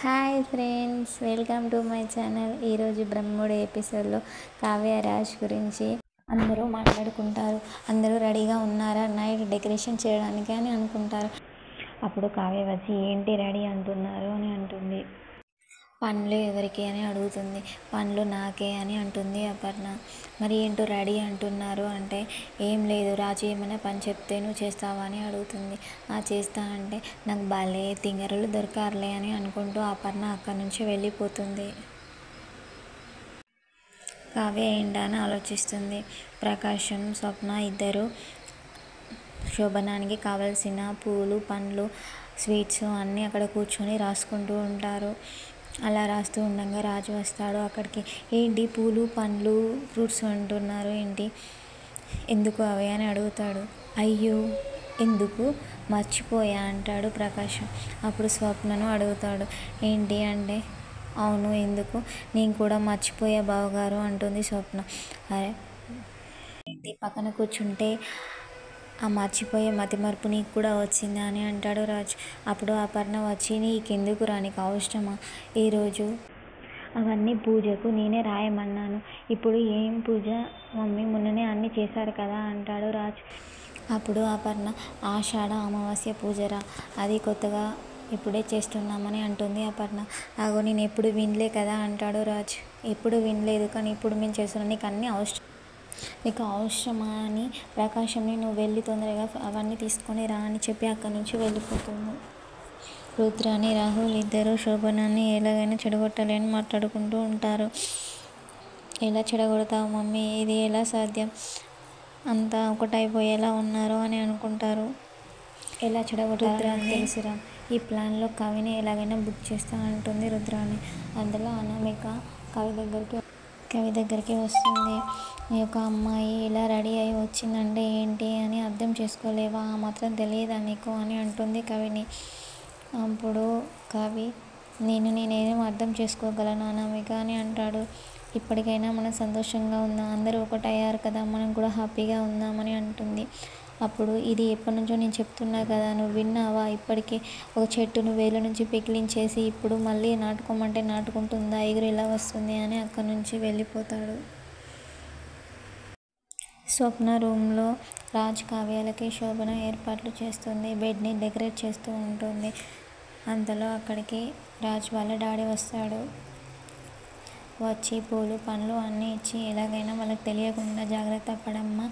Hi friends, welcome to my channel. ఈరోజు బ్రహ్మోడు ఎపిసోడ్లో కావ్య రాజ్ గురించి అందరూ మాట్లాడుకుంటారు. అందరూ రెడీగా ఉన్నారా నైట్ డెకరేషన్ చేయడానికి అని అనుకుంటారు. అప్పుడు కావ్య వచ్చి ఏంటి రెడీ అంటున్నారు అని అంటుంది. పండ్లు ఎవరికి అని అడుగుతుంది. పండ్లు నాకే అని అంటుంది అపర్ణ. మరి ఏంటో రెడీ అంటున్నారు అంటే ఏం లేదు, రాజు ఏమైనా పని చెప్తే నువ్వు చేస్తావా అని అడుగుతుంది. చేస్తా అంటే నాకు భలే తింగరులు దొరకారులే అని అనుకుంటూ అపర్ణ అక్కడి నుంచి వెళ్ళిపోతుంది. కావ్య ఏంటా అని ఆలోచిస్తుంది. ప్రకాశం, స్వప్న ఇద్దరు శోభనానికి కావలసిన పూలు, పండ్లు, స్వీట్స్ అన్నీ అక్కడ కూర్చొని రాసుకుంటూ ఉంటారు. అలా రాస్తూ ఉండగా రాజు వస్తాడు అక్కడికి. ఏంటి పూలు, పండ్లు, ఫ్రూట్స్ అంటున్నారు ఏంటి, ఎందుకు అవి అని అడుగుతాడు. అయ్యో ఎందుకు మర్చిపోయా అంటాడు ప్రకాశం. అప్పుడు స్వప్నను అడుగుతాడు ఏంటి అంటే అవును ఎందుకు, నేను కూడా మర్చిపోయా బావగారు అంటుంది స్వప్న. అరే ఏంటి పక్కన కూర్చుంటే ఆ మర్చిపోయే మతిమరుపు నీకు కూడా వచ్చిందా అని అంటాడు రాజు. అప్పుడు అపర్ణ వచ్చి నీకెందుకు రా, నీకు అవసరమా, ఈరోజు అవన్నీ పూజకు నేనే రాయమన్నాను, ఇప్పుడు ఏం పూజ మమ్మీ, మొన్ననే అన్నీ చేశారు కదా అంటాడు రాజు. అప్పుడు అపర్ణ ఆషాఢ అమావాస్య పూజరా, అది కొత్తగా ఇప్పుడే చేస్తున్నామని అంటుంది అపర్ణ. అగో నేను ఎప్పుడు వినలే కదా అంటాడు రాజు. ఎప్పుడు వినలేదు కానీ ఇప్పుడు మేము చేస్తున్నాం, నీకు అవసరమా అని ప్రకాశంని నువ్వు వెళ్ళి తొందరగా అవన్నీ తీసుకొని రా అని చెప్పి అక్కడి నుంచి వెళ్ళిపోతుంది. రుద్రాని, రాహుల్ ఇద్దరు శోభనాన్ని ఎలాగైనా చెడగొట్టాలని మాట్లాడుకుంటూ ఉంటారు. ఎలా చెడగొడతావు మమ్మీ, ఇది ఎలా సాధ్యం, అంతా ఒకటైపోయేలా ఉన్నారు అని అనుకుంటారు. ఎలా చెడగొట్టాలని తెలుసురా, ఈ ప్లాన్లో కవిని ఎలాగైనా బుక్ చేస్తా అంటుంది రుద్రాని. అందులో అనామిక కవి దగ్గరికి వస్తుంది. ఈ యొక్క అమ్మాయి ఇలా రెడీ అయి వచ్చిందంటే ఏంటి అని అర్థం చేసుకోలేవా, ఆ మాత్రం తెలియదా నీకు అని అంటుంది కవిని. అప్పుడు కవి నేనేం అర్థం చేసుకోగలను అనామిక అని అంటాడు. ఇప్పటికైనా మనం సంతోషంగా ఉందాం, అందరూ ఒకటయ్యారు కదా, మనం కూడా హ్యాపీగా ఉందామని అంటుంది. అప్పుడు ఇది ఎప్పటి నుంచో నేను చెప్తున్నా కదా, నువ్వు విన్నావా, ఇప్పటికే ఒక చెట్టును వేలు నుంచి పికిలించేసి ఇప్పుడు మళ్ళీ నాటుకోమంటే నాటుకుంటుందా, ఎగురు ఎలా వస్తుంది అని అక్కడి నుంచి వెళ్ళిపోతాడు. స్వప్న రూమ్లో రాజ్ కావ్యాలకి శోభన ఏర్పాట్లు చేస్తుంది. బెడ్ని డెకరేట్ చేస్తూ ఉంటుంది. అంతలో అక్కడికి రాజ్ వాళ్ళ డాడీ వస్తాడు. వచ్చి పూలు, పండ్లు అన్నీ ఇచ్చి ఎలాగైనా వాళ్ళకి తెలియకుండా జాగ్రత్త పడమ్మా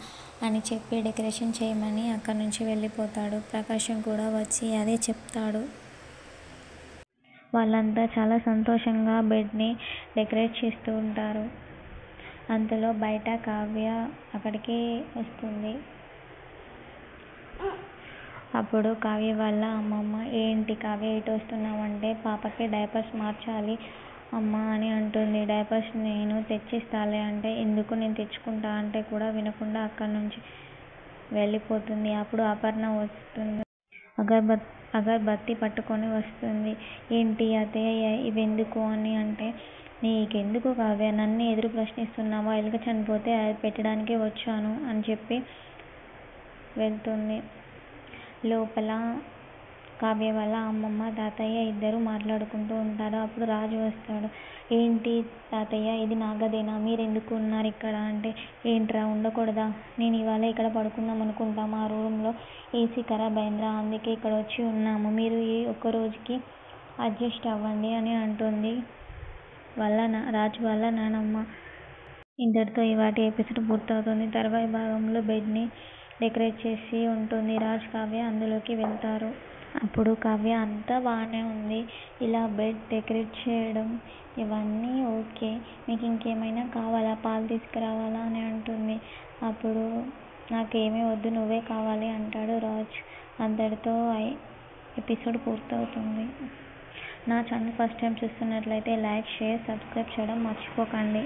అని చెప్పి డెకరేషన్ చేయమని అక్కడి నుంచి వెళ్ళిపోతాడు. ప్రకాశం కూడా వచ్చి అదే చెప్తాడు. వాళ్ళంతా చాలా సంతోషంగా బెడ్ని డెకరేట్ చేస్తూ ఉంటారు. అంతలో బయట కావ్య అక్కడికి వస్తుంది. అప్పుడు కావ్య వాళ్ళ అమ్మమ్మ ఏంటి కావ్య ఇటు వస్తున్నామంటే పాపకి డైపర్స్ మార్చాలి అమ్మ అని అంటుంది. డైపర్స్ నేను తెచ్చిస్తాలే అంటే ఎందుకు నేను తెచ్చుకుంటా అంటే కూడా వినకుండా అక్కడి నుంచి వెళ్ళిపోతుంది. అప్పుడు అపర్ణ వస్తుంది. అగరబత్తి పట్టుకొని వస్తుంది. ఏంటి అత్తయ్య ఇవెందుకు అని అంటే నీకెందుకు కావ్య, నన్ను ఎదురు ప్రశ్నిస్తున్నావా, ఎలుక చనిపోతే అది పెట్టడానికే వచ్చాను అని చెప్పి వెళ్తుంది. లోపల కావ్య వాళ్ళ అమ్మమ్మ, తాతయ్య ఇద్దరు మాట్లాడుకుంటూ ఉంటారు. అప్పుడు రాజు వస్తాడు. ఏంటి తాతయ్య ఇది నా గదేనా, మీరెందుకు ఉన్నారు ఇక్కడ అంటే ఏంట్రా ఉండకూడదా, నేను ఇవాళ ఇక్కడ పడుకుందాం అనుకుంటా, మా రూమ్లో ఏసీ ఖరాబ్ అయిందిరా, అందుకే ఇక్కడ వచ్చి ఉన్నాము, మీరు ఈ ఒక్కరోజుకి అడ్జస్ట్ అవ్వండి అని అంటుంది రాజు వాళ్ళ నానమ్మ. ఇంతటితో ఇవాటి ఎపిసోడ్ పూర్తవుతుంది. తర్వాయి భాగంలో బెడ్ని డెకరేట్ చేసి ఉంటుంది. రాజ్, కావ్య అందులోకి వెళ్తారు. అప్పుడు కావ్య అంతా బాగానే ఉంది, ఇలా బెడ్ డెకరేట్ చేయడం ఇవన్నీ ఓకే, మీకు ఇంకేమైనా కావాలా, పాలు తీసుకురావాలా అని అంటుంది. అప్పుడు నాకేమీ వద్దు, నువ్వే కావాలి అంటాడు రాజ్. అంతటితో ఎపిసోడ్ పూర్తవుతుంది. నా ఛానల్ ఫస్ట్ టైం చూస్తున్నట్లయితే లైక్, షేర్, సబ్స్క్రైబ్ చేయడం మర్చిపోకండి.